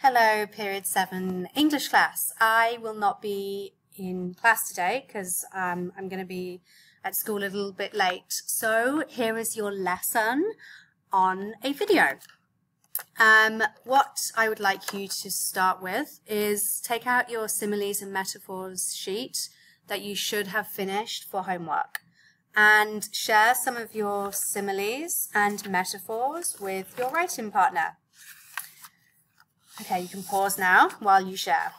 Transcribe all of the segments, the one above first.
Hello, Period 7 English class. I will not be in class today because I'm going to be at school a little bit late. So here is your lesson on a video. What I would like you to start with is take out your similes and metaphors sheet that you should have finished for homework and share some of your similes and metaphors with your writing partner. Okay, you can pause now while you share.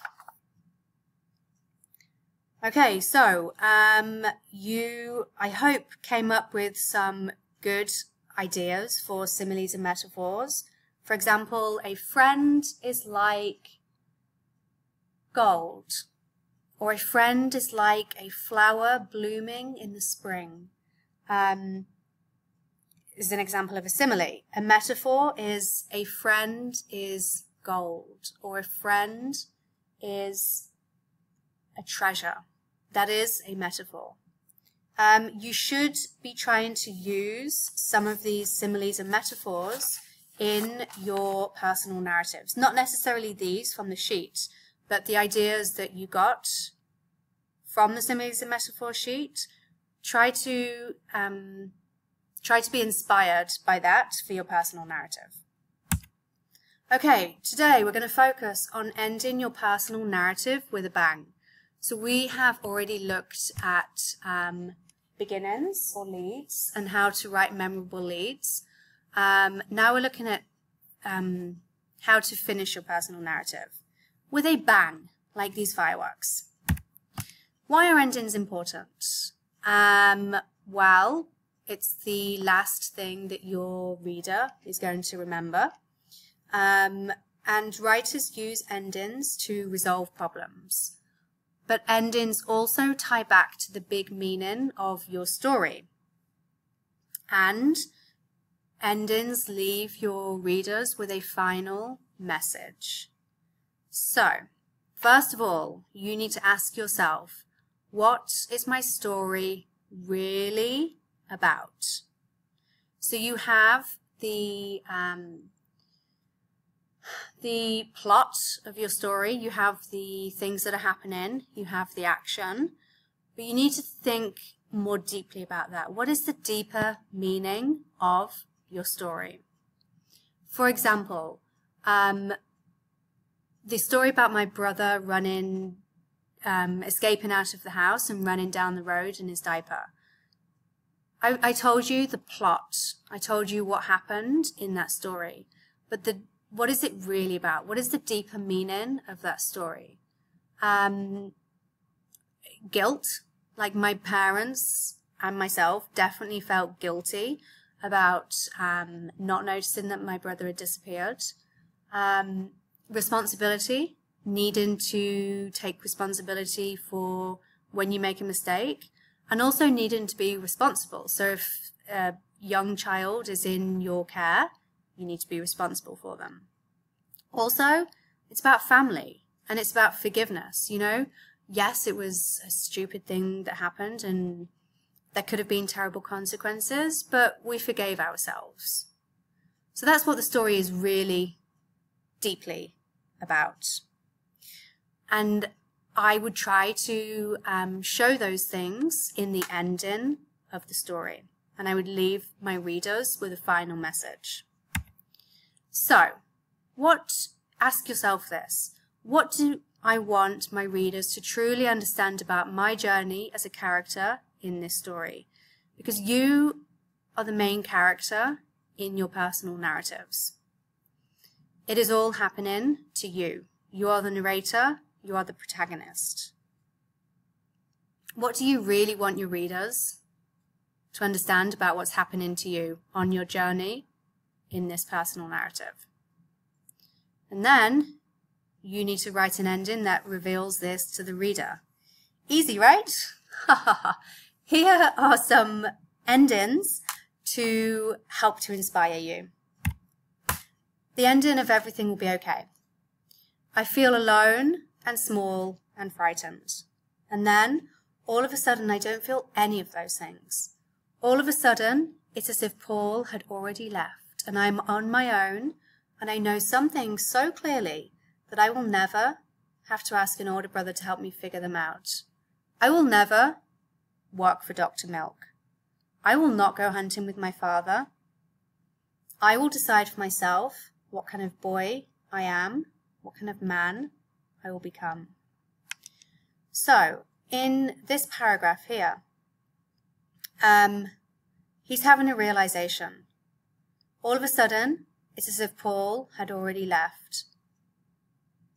Okay, so you, I hope, came up with some good ideas for similes and metaphors. For example, a friend is like gold, or a friend is like a flower blooming in the spring. Is an example of a simile. A metaphor is a friend is gold, or a friend is a treasure. That is a metaphor. You should be trying to use some of these similes and metaphors in your personal narratives. Not necessarily these from the sheet, but the ideas that you got from the similes and metaphor sheet. Try to be inspired by that for your personal narrative. Okay, today we're going to focus on ending your personal narrative with a bang. So we have already looked at beginnings or leads and how to write memorable leads. Now we're looking at how to finish your personal narrative with a bang, like these fireworks. Why are endings important? Well, it's the last thing that your reader is going to remember. And writers use endings to resolve problems. But endings also tie back to the big meaning of your story. And endings leave your readers with a final message. So, first of all, you need to ask yourself, what is my story really about? So you have the plot of your story, you have the things that are happening, you have the action, but you need to think more deeply about that. What is the deeper meaning of your story? For example, the story about my brother running, escaping out of the house and running down the road in his diaper. I told you the plot. I told you what happened in that story, but what is it really about? What is the deeper meaning of that story? Guilt, like my parents and myself definitely felt guilty about not noticing that my brother had disappeared. Responsibility, needing to take responsibility for when you make a mistake, and also needing to be responsible. So if a young child is in your care, you need to be responsible for them. Also, it's about family and it's about forgiveness, you know. Yes, it was a stupid thing that happened and there could have been terrible consequences, but we forgave ourselves. So that's what the story is really deeply about. And I would try to show those things in the ending of the story. And I would leave my readers with a final message. So, ask yourself this. What do I want my readers to truly understand about my journey as a character in this story? Because you are the main character in your personal narratives. It is all happening to you. You are the narrator, you are the protagonist. What do you really want your readers to understand about what's happening to you on your journey in this personal narrative? And then you need to write an ending that reveals this to the reader. Easy, right? Here are some endings to help to inspire you. The ending of everything will be okay. I feel alone and small and frightened. And then, all of a sudden, I don't feel any of those things. All of a sudden, it's as if Paul had already left, and I'm on my own, and I know something so clearly that I will never have to ask an older brother to help me figure them out. I will never work for Dr. Milk. I will not go hunting with my father. I will decide for myself what kind of boy I am, what kind of man I will become. So, in this paragraph here, he's having a realization. All of a sudden, it's as if Paul had already left.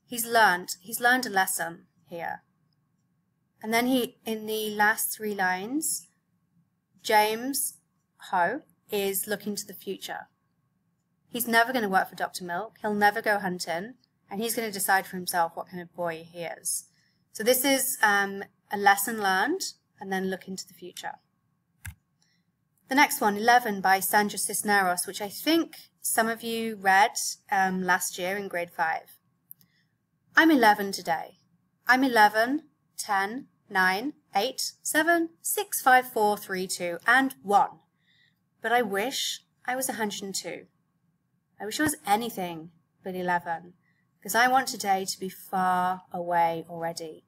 He's learned a lesson here. And then in the last 3 lines, James Ho is looking to the future. He's never going to work for Dr. Milk. He'll never go hunting. And he's going to decide for himself what kind of boy he is. So this is a lesson learned, and then look into the future. The next one, 11, by Sandra Cisneros, which I think some of you read last year in grade 5. I'm 11 today. I'm 11, 10, 9, 8, 7, 6, 5, 4, 3, 2, and 1. But I wish I was 102. I wish I was anything but 11, because I want today to be far away already.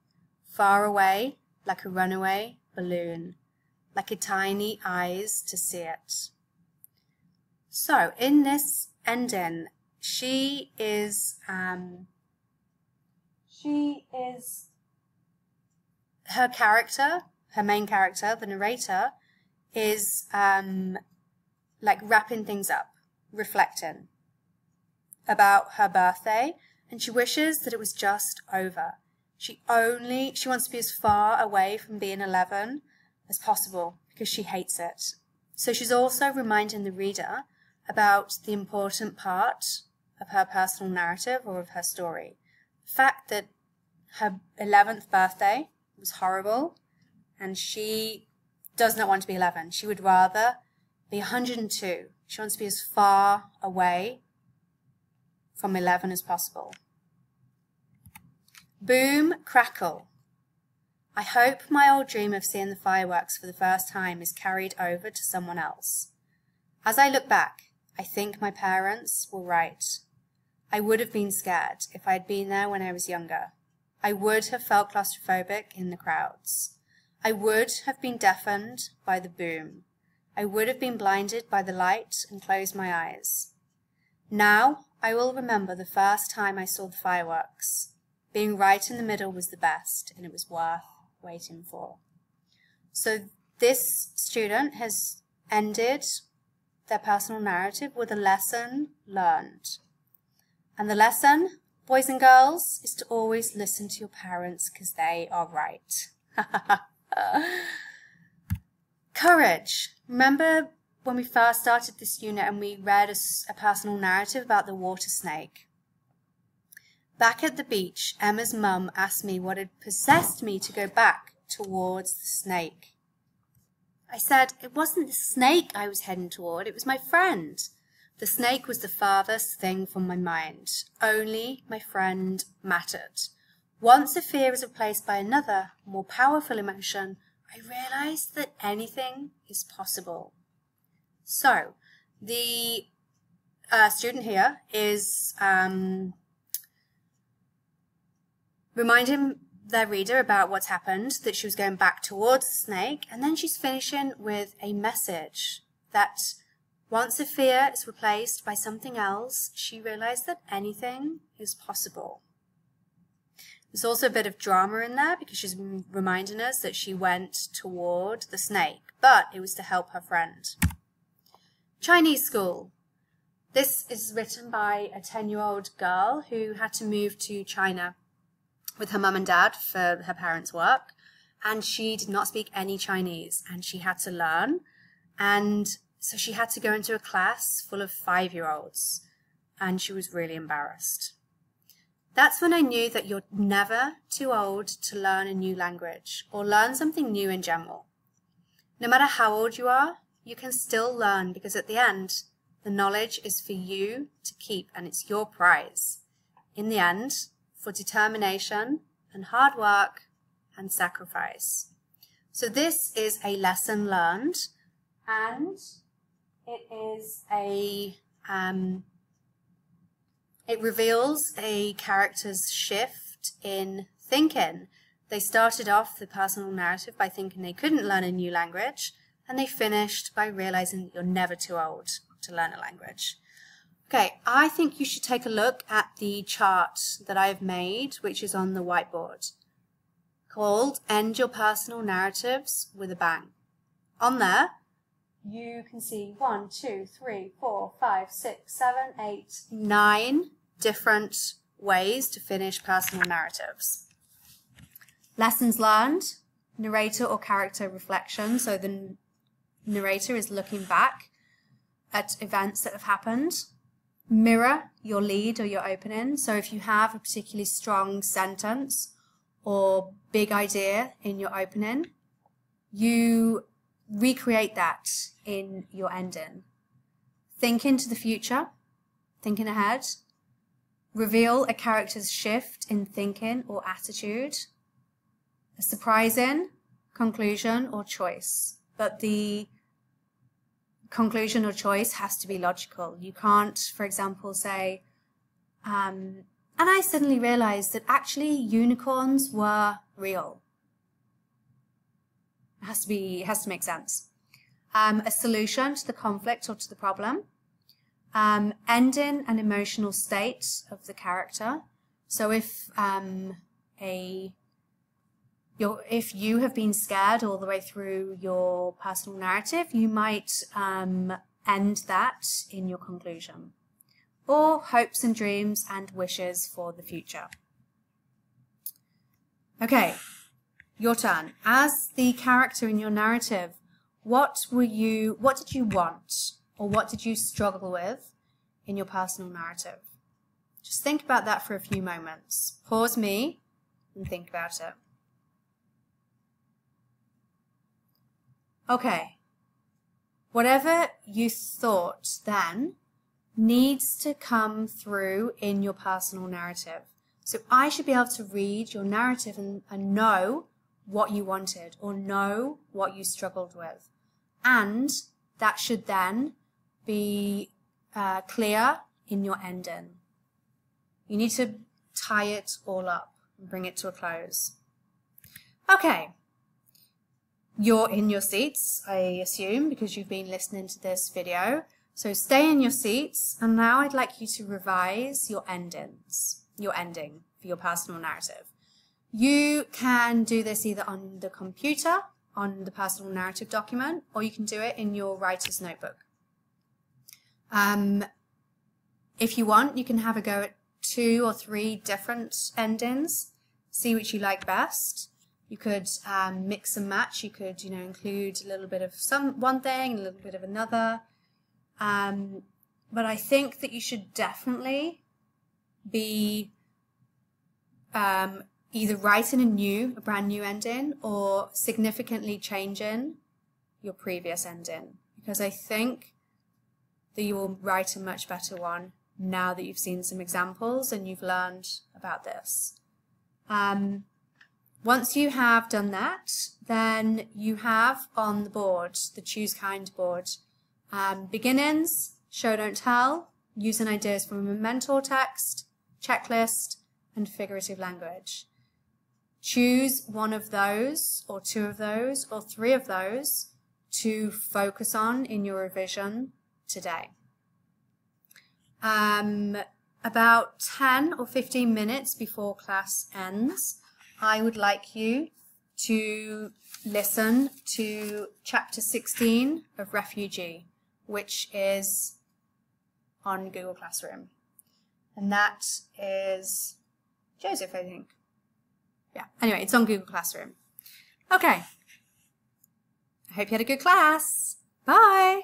Far away, like a runaway balloon, like a tiny eyes to see it. So, in this ending, she is her character, her main character, the narrator, is like wrapping things up, reflecting about her birthday, and she wishes that it was just over. She wants to be as far away from being 11 as possible because she hates it. So she's also reminding the reader about the important part of her personal narrative or of her story. The fact that her 11th birthday was horrible and she does not want to be 11. She would rather be 102. She wants to be as far away from 11 as possible. Boom, crackle. I hope my old dream of seeing the fireworks for the first time is carried over to someone else. As I look back, I think my parents were right. I would have been scared if I had been there when I was younger. I would have felt claustrophobic in the crowds. I would have been deafened by the boom. I would have been blinded by the light and closed my eyes. Now I will remember the first time I saw the fireworks. Being right in the middle was the best, and it was worth waiting for. So this student has ended their personal narrative with a lesson learned. And the lesson, boys and girls, is to always listen to your parents because they are right. Courage. Remember when we first started this unit and we read a personal narrative about the water snake? Back at the beach, Emma's mum asked me what had possessed me to go back towards the snake. I said it wasn't the snake I was heading toward, it was my friend. The snake was the farthest thing from my mind. Only my friend mattered. Once a fear is replaced by another, more powerful emotion, I realized that anything is possible. So, the student here is reminding their reader about what's happened, that she was going back towards the snake, and then she's finishing with a message that once a fear is replaced by something else, she realized that anything is possible. There's also a bit of drama in there because she's reminding us that she went toward the snake, but it was to help her friend. Chinese school. This is written by a 10-year-old girl who had to move to China with her mum and dad for her parents' work, and she did not speak any Chinese, and she had to learn, and so she had to go into a class full of 5-year-olds, and she was really embarrassed. That's when I knew that you're never too old to learn a new language or learn something new in general. No matter how old you are, you can still learn because at the end, the knowledge is for you to keep and it's your prize. In the end, for determination and hard work and sacrifice. So this is a lesson learned, and it is It reveals a character's shift in thinking. They started off the personal narrative by thinking they couldn't learn a new language, and they finished by realizing that you're never too old to learn a language. Okay, I think you should take a look at the chart that I've made, which is on the whiteboard, called End Your Personal Narratives with a Bang. On there, you can see 1, 2, 3, 4, 5, 6, 7, 8, 9 different ways to finish personal narratives. Lessons learned, narrator or character reflection. So the narrator is looking back at events that have happened. Mirror your lead or your opening. So if you have a particularly strong sentence or big idea in your opening, you recreate that in your ending. Think into the future, thinking ahead. Reveal a character's shift in thinking or attitude. A surprising conclusion or choice. But the conclusion or choice has to be logical. You can't, for example, say, and I suddenly realized that actually unicorns were real. It has to make sense. A solution to the conflict or to the problem. Ending an emotional state of the character. So if if you have been scared all the way through your personal narrative, you might end that in your conclusion. Or hopes and dreams and wishes for the future. Okay, your turn. As the character in your narrative, what did you want? Or what did you struggle with in your personal narrative? Just think about that for a few moments. Pause me and think about it. Okay, whatever you thought then needs to come through in your personal narrative. So I should be able to read your narrative and know what you wanted or know what you struggled with. And that should then be clear in your ending. You need to tie it all up and bring it to a close. Okay. You're in your seats, I assume, because you've been listening to this video. So stay in your seats, and now I'd like you to revise your ending for your personal narrative. You can do this either on the computer, on the personal narrative document, or you can do it in your writer's notebook. If you want, you can have a go at 2 or 3 different endings, see which you like best. You could mix and match. You could, include a little bit of one thing, a little bit of another. But I think that you should definitely be either writing a brand new ending or significantly changing your previous ending, because I think that you will write a much better one now that you've seen some examples and you've learned about this. Once you have done that, then you have on the board, the Choose Kind board, beginnings, show don't tell, using ideas from a mentor text, checklist, and figurative language. Choose one of those, or 2 of those, or 3 of those to focus on in your revision today. About 10 or 15 minutes before class ends, I would like you to listen to chapter 16 of Refugee, which is on Google Classroom. And that is Joseph, I think. Yeah, anyway, it's on Google Classroom. Okay. I hope you had a good class. Bye.